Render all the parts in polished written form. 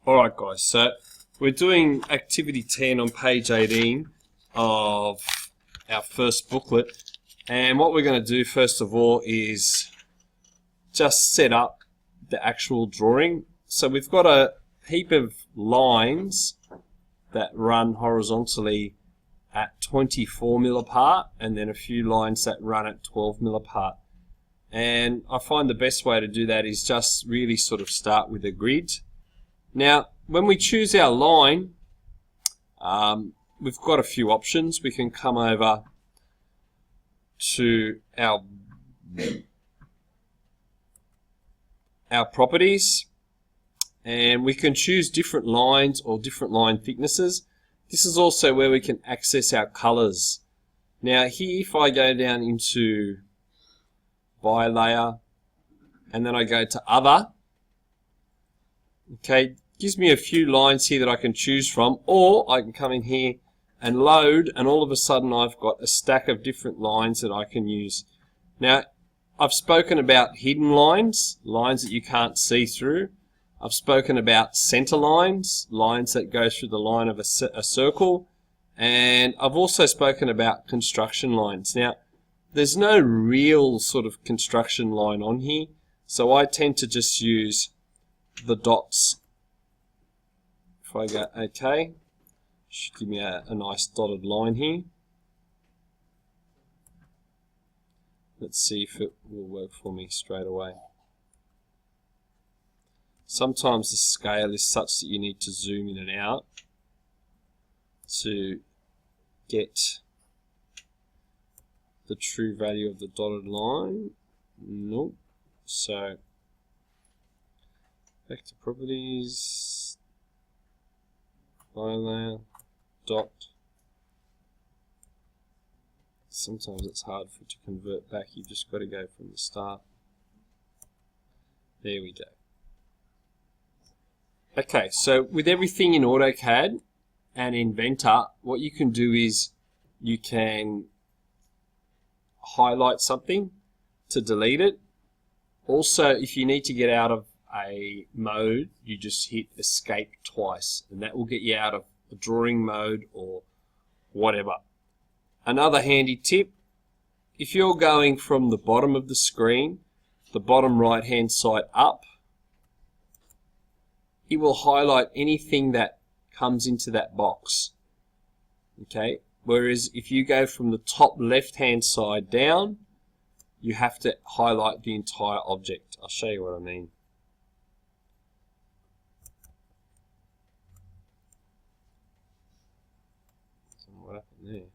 Alright guys, so we're doing activity 10 on page 18 of our first booklet, and what we're going to do first of all is just set up the actual drawing. So we've got a heap of lines that run horizontally at 24 mil apart, and then a few lines that run at 12 mil apart. And I find the best way to do that is just really sort of start with a grid. Now, when we choose our line, we've got a few options. We can come over to our properties, and we can choose different lines or different line thicknesses. This is also where we can access our colors. Now here, if I go down into by layer and then I go to other, okay, gives me a few lines here that I can choose from, or I can come in here and load, and all of a sudden I've got a stack of different lines that I can use. Now, I've spoken about hidden lines, lines that you can't see through. I've spoken about center lines, lines that go through the line of a circle, and I've also spoken about construction lines. Now, there's no real sort of construction line on here, so I tend to just use the dots. If I go OK, should give me a nice dotted line here. Let's see if it will work for me straight away. Sometimes the scale is such that you need to zoom in and out to get the true value of the dotted line. Nope. So back to properties, layer, dot. Sometimes it's hard to convert back. You've just got to go from the start. There we go. Okay, so with everything in AutoCAD and Inventor, what you can do is you can highlight something to delete it. Also, if you need to get out of a mode, you just hit escape twice, and that will get you out of a drawing mode or whatever. Another handy tip, if you're going from the bottom of the screen, the bottom right hand side up, it will highlight anything that comes into that box. Okay, whereas if you go from the top left hand side down, you have to highlight the entire object. I'll show you what I mean. What happened there?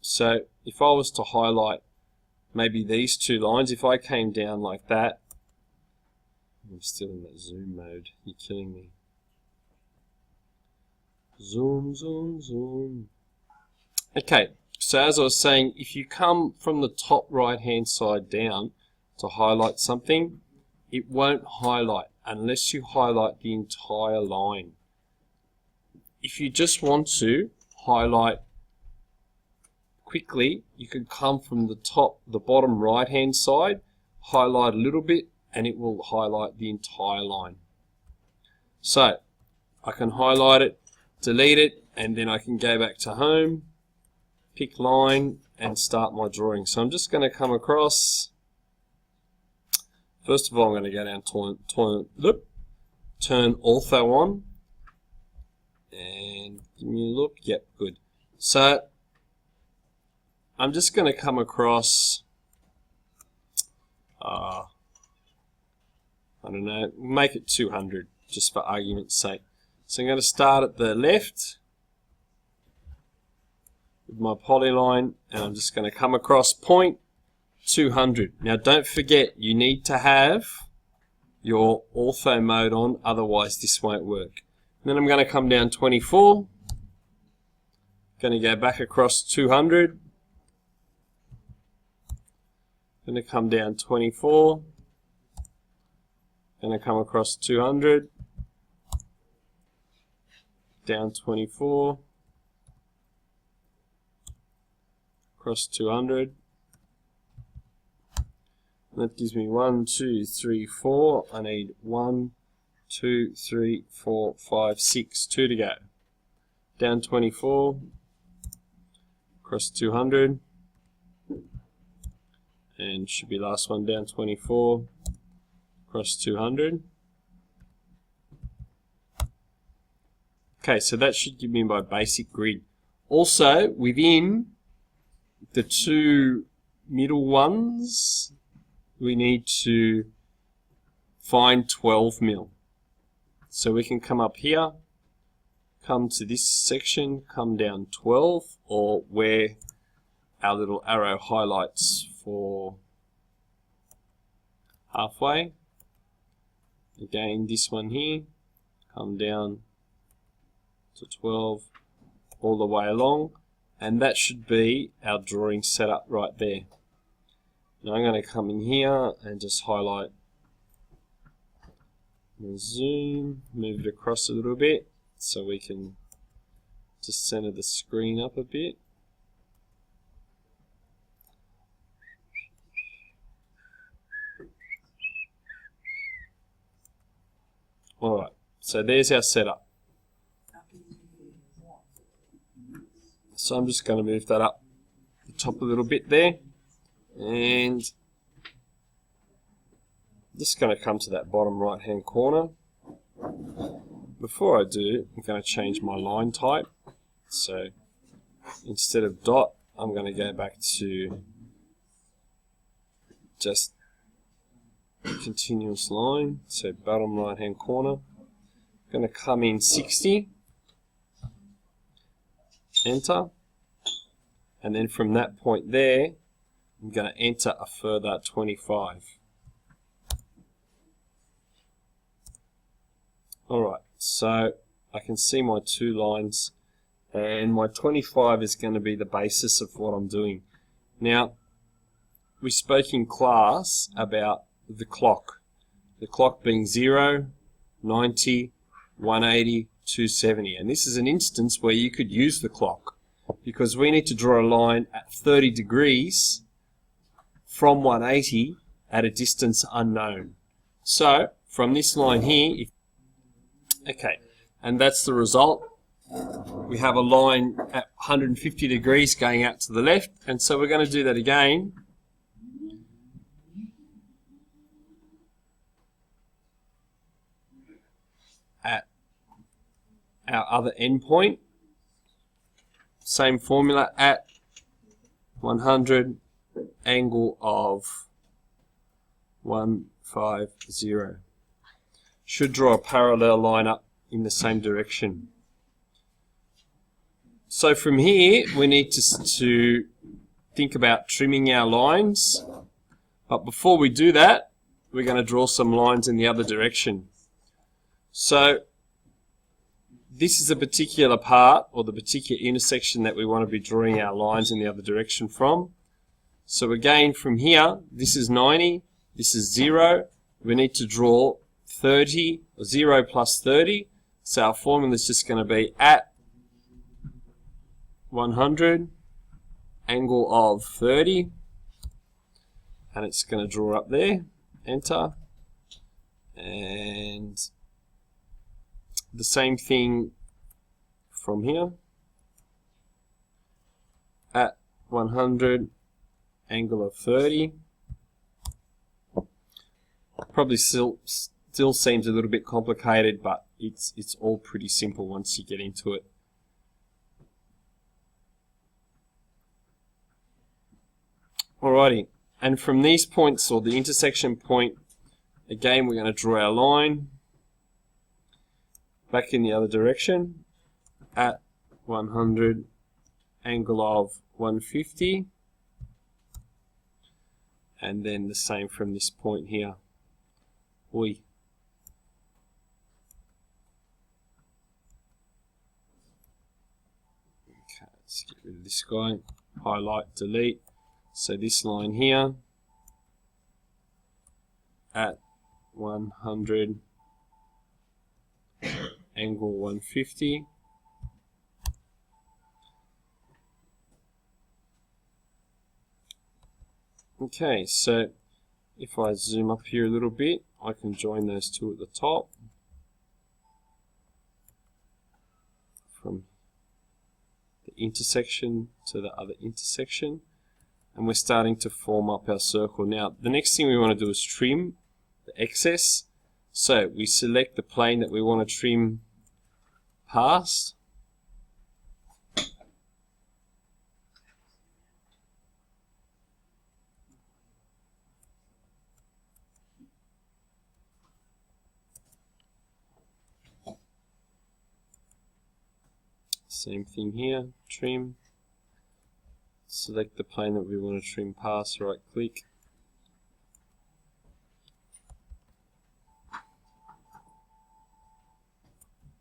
So if I was to highlight maybe these two lines, if I came down like that, I'm still in that zoom mode, you're killing me. Zoom, zoom, zoom. Okay, so as I was saying, if you come from the top right hand side down to highlight something, it won't highlight unless you highlight the entire line. If you just want to highlight quickly, you can come from the bottom right hand side, highlight a little bit, and it will highlight the entire line. So I can highlight it, delete it, and then I can go back to home, pick line, and start my drawing. So I'm just going to come across. First of all, I'm going to go down turn ortho on, and give me a look. Yep, good. So I'm just going to come across, I don't know, make it 200 just for argument's sake. So I'm going to start at the left with my polyline, and I'm just going to come across point 200. Now don't forget, you need to have your ortho mode on, otherwise this won't work. And then I'm going to come down 24, going to go back across 200, going to come down 24, going to come across 200, down 24, across 200, and that gives me 1, 2, 3, 4. I need 1, 2, 3, 4, 5, 6, 2 to go. Down 24, across 200, and should be last one down 24, across 200. Okay, so that should give me my basic grid. Also, within the two middle ones, we need to find 12 mil. So we can come up here, come to this section, come down 12, or where our little arrow highlights for halfway. Again, this one here, come down to 12, all the way along, and that should be our drawing setup right there. Now I'm going to come in here and just highlight and zoom, move it across a little bit so we can just center the screen up a bit. Alright, so there's our setup. So I'm just going to move that up the top a little bit there, and just going to come to that bottom right hand corner. Before I do, I'm going to change my line type. So instead of dot, I'm going to go back to just continuous line. So bottom right hand corner. I'm going to come in 60, enter, and then from that point there, I'm going to enter a further 25. Alright, so I can see my two lines, and my 25 is going to be the basis of what I'm doing. Now, we spoke in class about the clock being 0, 90, 180, 270, and this is an instance where you could use the clock, because we need to draw a line at 30 degrees from 180 at a distance unknown. So, from this line here, okay, and that's the result. We have a line at 150 degrees going out to the left, and so we're going to do that again. At our other endpoint, same formula, at 100, angle of 150. Should draw a parallel line up in the same direction. So from here, we need to think about trimming our lines. But before we do that, we're going to draw some lines in the other direction. So this is a particular part, or the particular intersection that we want to be drawing our lines in the other direction from. So again, from here, this is 90, this is 0. We need to draw 30, or 0 plus 30. So our formula is just going to be at 100, angle of 30, and it's going to draw up there, enter, and the same thing from here, at 100, angle of 30. Probably still seems a little bit complicated, but it's all pretty simple once you get into it. Alrighty, and from these points, or the intersection point, again we're going to draw our line back in the other direction at 100, angle of 150, and then the same from this point here. Okay, let's get rid of this guy, highlight, delete. So this line here, at 100, angle 150. Okay, so if I zoom up here a little bit, I can join those two at the top. intersection to the other intersection, and we're starting to form up our circle. Now the next thing we want to do is trim the excess. So we select the plane that we want to trim past, same thing here, trim, select the plane that we want to trim past, right click,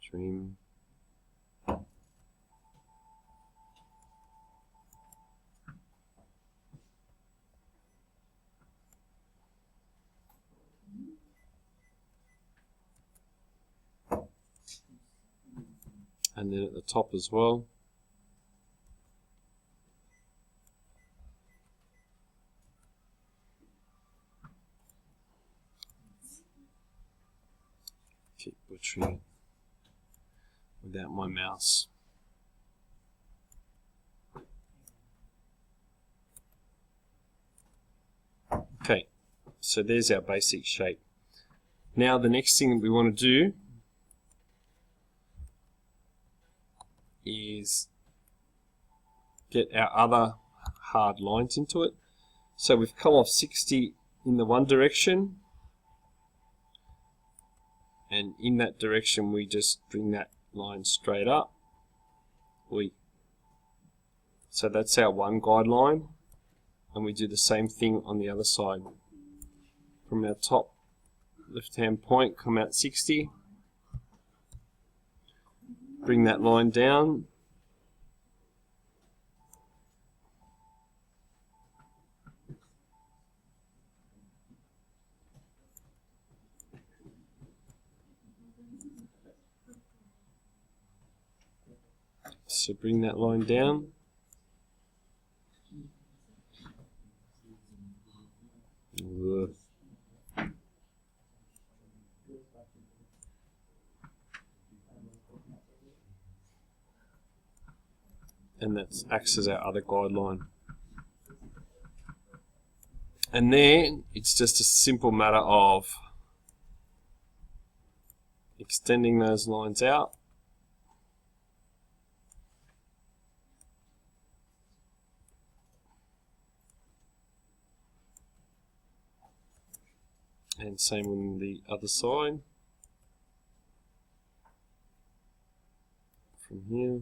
trim, and then at the top as well. Keep butchering without my mouse. Okay, so there's our basic shape. Now the next thing that we want to do is get our other hard lines into it. So we've come off 60 in the one direction, and in that direction we just bring that line straight up. So that's our one guideline, and we do the same thing on the other side. From our top left hand point, come out 60, bring that line down, so bring that line down, and that acts as our other guideline. And then it's just a simple matter of extending those lines out, and same on the other side. From here,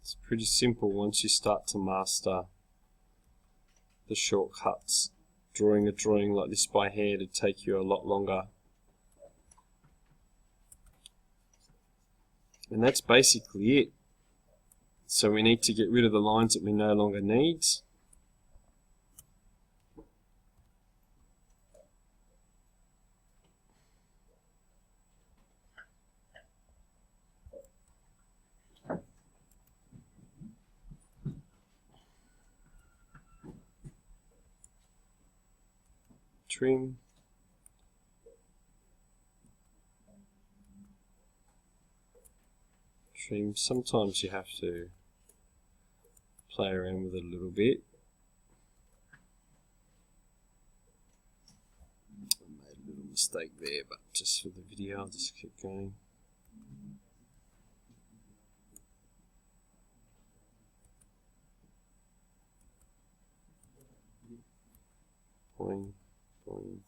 it's pretty simple once you start to master the shortcuts. Drawing a drawing like this by hand would take you a lot longer. And that's basically it. So we need to get rid of the lines that we no longer need. Trim. Trim. Sometimes you have to play around with it a little bit. I made a little mistake there, but just for the video I'll just keep going. Boing, boing.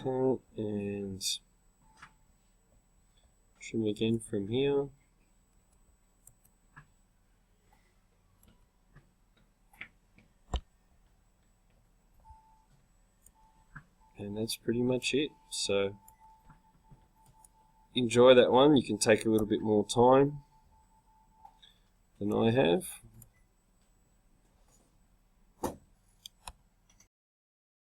Okay, and trim again from here. And that's pretty much it. So enjoy that one. You can take a little bit more time than I have.